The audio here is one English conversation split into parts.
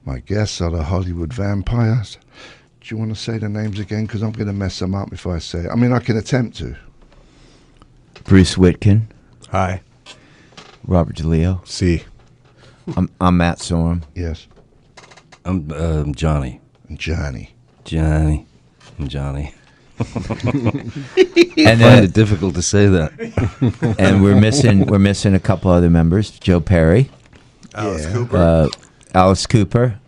My guests are the Hollywood vampires. Do you want to say the names again? Because I'm going to mess them up if I say it. I mean, I can attempt to. Bruce Whitkin. Hi. Robert DeLeo. C. I'm Matt Sorum. Yes. I'm Johnny. Johnny. I'm Johnny. And I find it difficult to say that. And we're missing a couple other members. Joe Perry, Alice Cooper,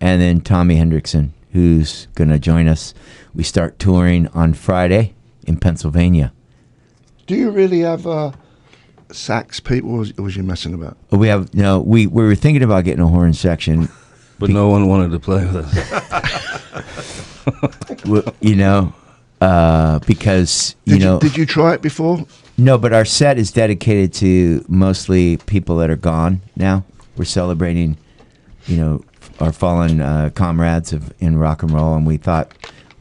and then Tommy Hendrickson, who's going to join us. We start touring on Friday in Pennsylvania. Do you really have sax people, or was you messing about? We were thinking about getting a horn section, but no one wanted to play with us. Because did you try it before? No, but our set is dedicated to mostly people that are gone now. We're celebrating, our fallen comrades in rock and roll, and we thought,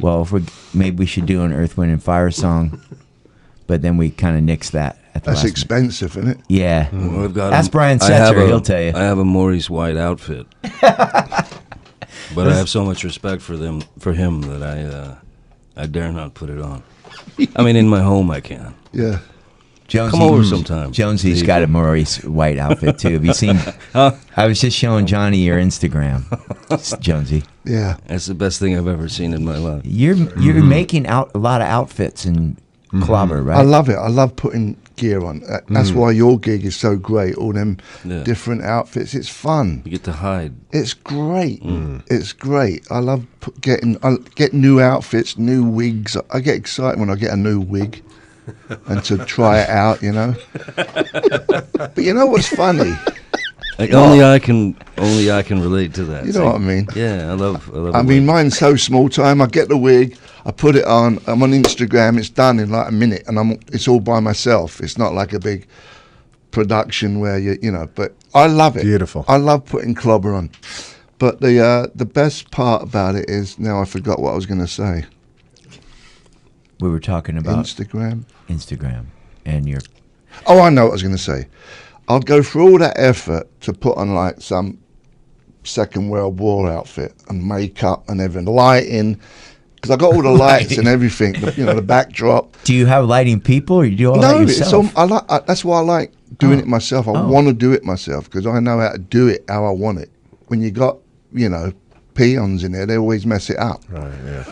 well, maybe we should do an Earth, Wind, and Fire song, but then we kind of nixed that. That's expensive, isn't it? Yeah. Well, I've got Ask Brian Setzer, he'll tell you. I have a Maurice White outfit, but I have so much respect for him that I dare not put it on. I mean, in my home I can. Yeah. Jonesy, come over sometime. Jonesy's got a Maurice White outfit too. Have you seen? I was just showing Johnny your Instagram, Jonesy. Yeah, that's the best thing I've ever seen in my life. You're making a lot of outfits and clobber, right? I love it. I love putting gear on. That's why your gig is so great. All them different outfits. It's fun. You get to hide. It's great. It's great. I love getting new outfits, new wigs. I get excited when I get a new wig. And to try it out, But you know what's funny? Only I can relate to that. You know what I mean? Yeah, I love. I mean, mine's so small time. I get the wig, I put it on. I'm on Instagram. It's done in like a minute, and it's all by myself. It's not like a big production where But I love it. Beautiful. I love putting clobber on. But the best part about it is now I forgot what I was going to say. We were talking about Instagram, and your. Oh, I know what I was going to say. I'd go through all that effort to put on like some Second World War outfit and makeup and everything, lighting, because I got all the lights and everything. The backdrop. Do you have lighting people, or you do all that yourself? That's why I like doing it myself. I want to do it myself because I know how to do it how I want it. When you got peons in there, they always mess it up. Right. Yeah.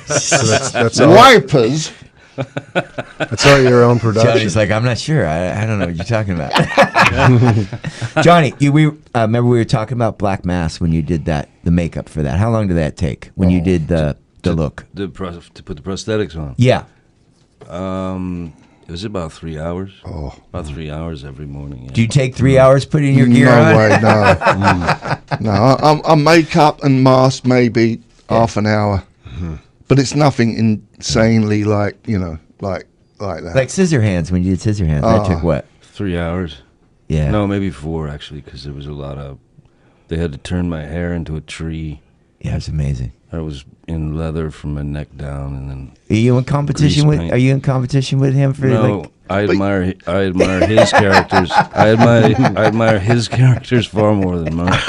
So that's wipers. That's all your own production. Johnny's like, I'm not sure. I don't know what you're talking about. Johnny, we remember we were talking about Black Mass when you did the makeup for that. How long did that take when you did the look? To put the prosthetics on. Yeah. It was about 3 hours. Oh, about 3 hours every morning. Yeah. Do you take 3 hours putting your gear on? No way, no. No, I'm makeup and mask maybe half an hour. But it's nothing insanely like that. Like Scissorhands, when you did Scissorhands, that took what? 3 hours. Yeah. No, maybe 4 actually, because there was a lot of. They had to turn my hair into a tree. Yeah, it's amazing. I was in leather from my neck down, and then. Are you in competition with? Are you in competition with him for? No, I admire his characters. I admire his characters far more than mine.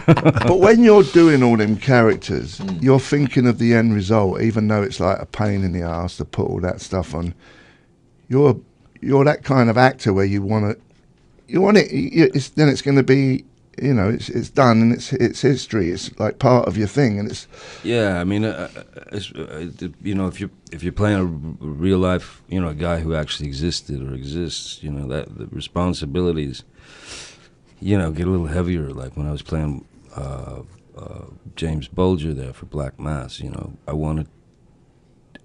But when you're doing all them characters, you're thinking of the end result, even though it's like a pain in the ass to put all that stuff on. You're that kind of actor where you want it. Then it's going to be, it's done and it's history. It's like part of your thing, and it's. Yeah, I mean, if you're playing a real life, a guy who actually existed or exists, that the responsibilities. Get a little heavier. Like when I was playing James Bulger there for Black Mass, I wanted.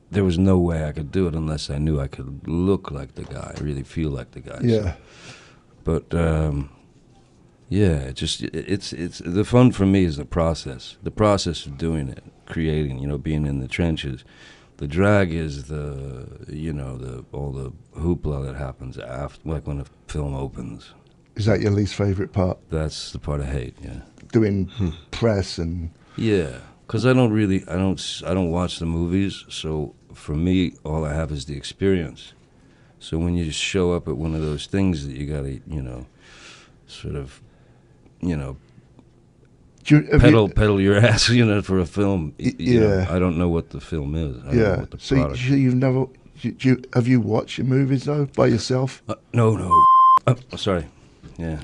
There was no way I could do it unless I knew I could look like the guy, really feel like the guy. Yeah. So. But it's the fun for me is the process of doing it, creating, being in the trenches. The drag is all the hoopla that happens after, like when a film opens. Is that your least favorite part? That's the part I hate. Yeah, doing press and. Yeah, because I don't watch the movies. So for me, all I have is the experience. So when you just show up at one of those things that you gotta, sort of, pedal your ass, for a film. Yeah. I don't know what the film is. I don't know what the So product. you've never. Have you watched your movies though by yourself? No. Sorry. Yeah.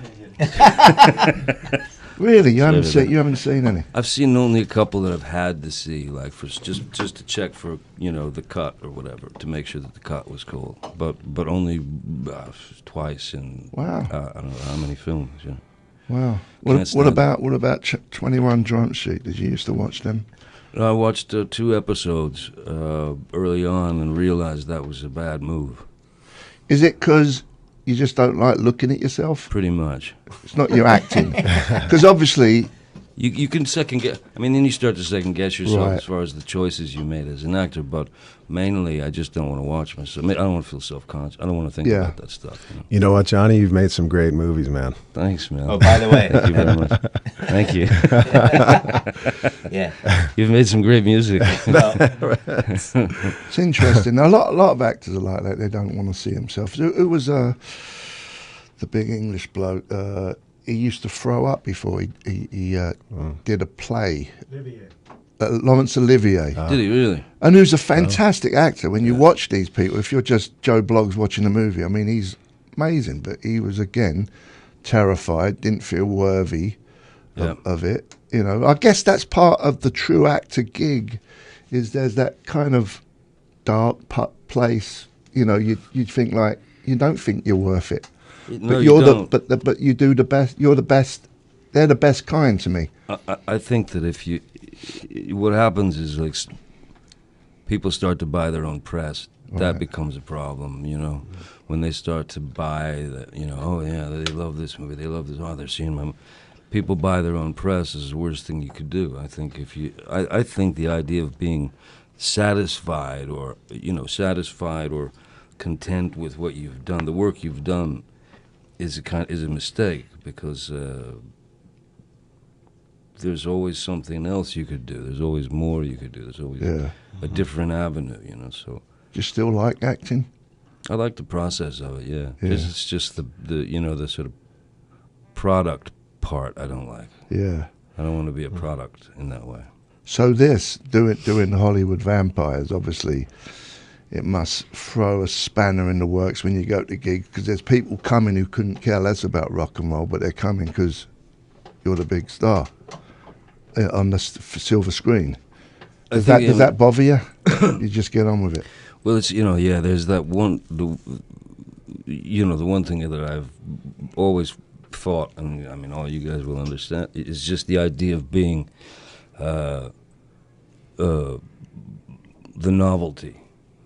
Really, you Sorry. haven't seen any. I've seen only a couple that I've had to see, like for just to check for the cut or whatever, to make sure that the cut was cool. But only twice in Wow. I don't know how many films. Yeah. Wow. Can't What stand about 21 Jump Street? Did you used to watch them? I watched 2 episodes early on and realized that was a bad move. Is it because you just don't like looking at yourself? Pretty much. It's not your acting. Because obviously... You can second guess. I mean, then you start to second guess yourself Right. as far as the choices you made as an actor. But mainly, I just don't want to watch myself. I don't want to feel self-conscious. I don't want to think about that stuff. You know what, Johnny? You've made some great movies, man. Thanks, man. Oh, by the way. Thank you very much. Thank you. Yeah. You've made some great music. It's interesting. A lot of actors are like that. They don't want to see themselves. It was the big English bloke. He used to throw up before he did a play. Laurence Olivier. Did he really? And he was a fantastic actor. When you watch these people, if you're just Joe Bloggs watching a movie, I mean, he's amazing. But he was, again, terrified, didn't feel worthy of it. I guess that's part of the true actor gig, is there's that kind of dark place. You'd think like, you don't think you're worth it. No, But you don't. but you do the best. You're the best. They're the best kind to me. I think that what happens is like people start to buy their own press. That Right. becomes a problem, when they start to buy that, oh yeah, they love this movie, they love this. Oh, they're seeing my. People buy their own press is the worst thing you could do. I think I think the idea of being satisfied or content with what you've done, the work you've done, is a mistake, because there's always something else you could do. There's always more you could do. There's always a different avenue, So Do you still like acting? I like the process of it. Yeah. Yeah. It's just the the sort of product part I don't like. Yeah. I don't want to be a product in that way. So doing Hollywood vampires, obviously, it must throw a spanner in the works when you go to gigs, because there's people coming who couldn't care less about rock and roll, but they're coming because you're the big star on the silver screen. Does that bother you? You just get on with it. Well, it's there's that one the one thing that I've always thought, and I mean all you guys will understand, is just the idea of being the novelty.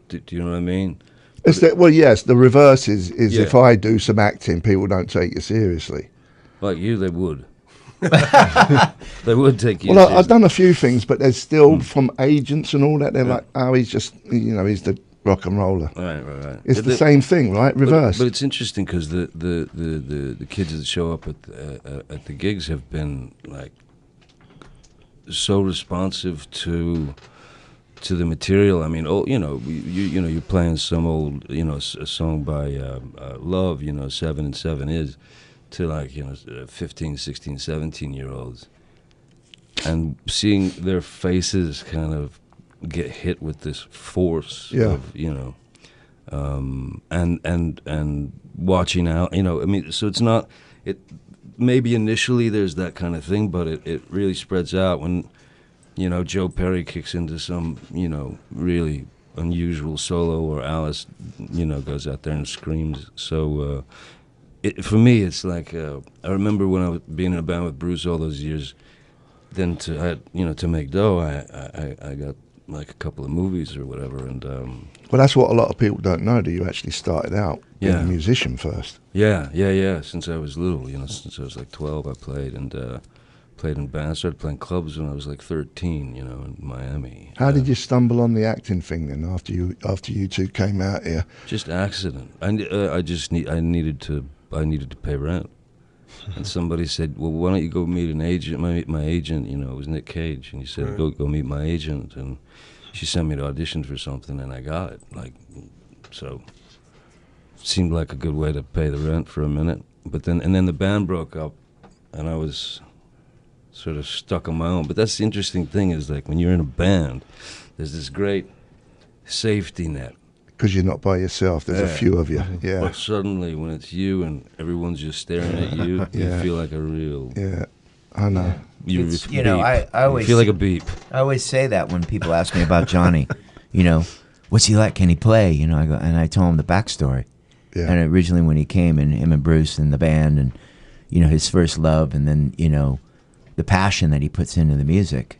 Do you know what I mean? Yes, the reverse is Yeah. if I do some acting, people don't take you seriously. Like you, they would. They would take you Well, seriously. I've done a few things, but there's still from agents and all that. They're like, oh, he's just, he's the rock and roller. Right. It's the same thing, right? Reverse. But it's interesting because the kids that show up at the gigs have been like so responsive to the material. I mean, you're playing some old, a song by Love, 7 and 7 is, to like 15, 16, 17-year-olds, and seeing their faces kind of get hit with this force of and watching out, I mean, so it's not it. Maybe initially there's that kind of thing, but it really spreads out when Joe Perry kicks into some really unusual solo, or Alice goes out there and screams. So for me, it's like I remember when I was being in a band with Bruce all those years. Then to make dough, I got like a couple of movies or whatever, and well, that's what a lot of people don't know. That you actually started out being Yeah. a musician first. yeah. Since I was little, since I was like 12, I played played in bands. I started playing clubs when I was like 13, in Miami. How did you stumble on the acting thing then? After you two came out here, Just accident. I needed to pay rent, and somebody said, "Well, why don't you go meet an agent?" My agent, it was Nick Cage, and he said, "Go meet my agent." And she sent me to audition for something, and I got it. So seemed like a good way to pay the rent for a minute. But then the band broke up, and I was sort of stuck on my own. But that's the interesting thing is like when you're in a band, there's this great safety net. Because you're not by yourself. There's a few of you. Yeah. But suddenly when it's you and everyone's just staring at you, you feel like a real... Yeah, I know. You know, I always feel like a beep. I always say that when people ask me about Johnny, you know, what's he like? Can he play? You know, I go and I tell them the backstory. Yeah. And originally when he came, and him and Bruce and the band, and you know his first love, and then you know the passion that he puts into the music,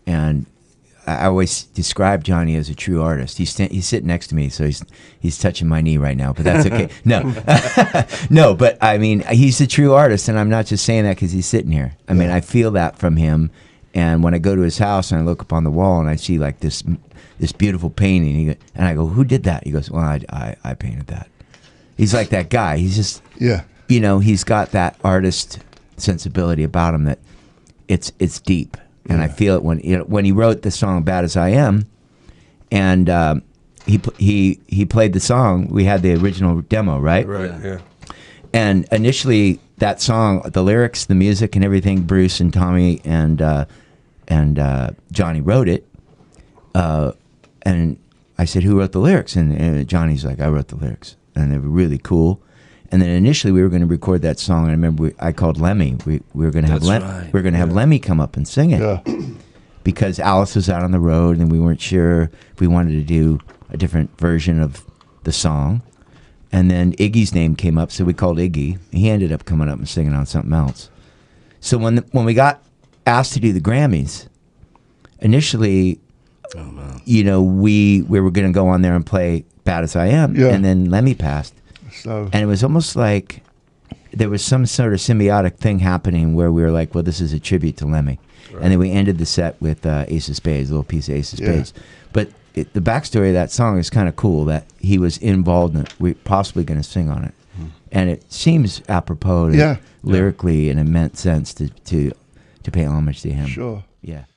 and I always describe Johnny as a true artist. He's sitting next to me, so he's touching my knee right now, but that's okay. No, no, but I mean he's a true artist, and I'm not just saying that because he's sitting here. I mean I feel that from him, and when I go to his house and I look up on the wall and I see like this beautiful painting, and I go, "Who did that?" He goes, "Well, I painted that." He's like that guy. He's just, you know, he's got that artist sensibility about him that it's deep. And I feel it when he wrote the song "Bad as I Am," and he played the song. We had the original demo, right? Right. Yeah. And initially, that song, the lyrics, the music, and everything, Bruce and Tommy and Johnny wrote it. And I said, "Who wrote the lyrics?" And Johnny's like, "I wrote the lyrics," and they were really cool. And then initially we were going to record that song. And I remember I called Lemmy. We were going to have have Lemmy come up and sing it because Alice was out on the road, and we weren't sure if we wanted to do a different version of the song. And then Iggy's name came up, so we called Iggy. He ended up coming up and singing on something else. So when we got asked to do the Grammys, initially, you know, we were going to go on there and play "Bad as I Am," and then Lemmy passed. And it was almost like there was some sort of symbiotic thing happening where we were like, well, this is a tribute to Lemmy. Right. And then we ended the set with Ace of Spades, a little piece of Ace of Spades. But the backstory of that song is kind of cool, that he was involved in it. We're possibly going to sing on it. And it seems apropos to lyrically and it meant sense to pay homage to him. Sure. Yeah.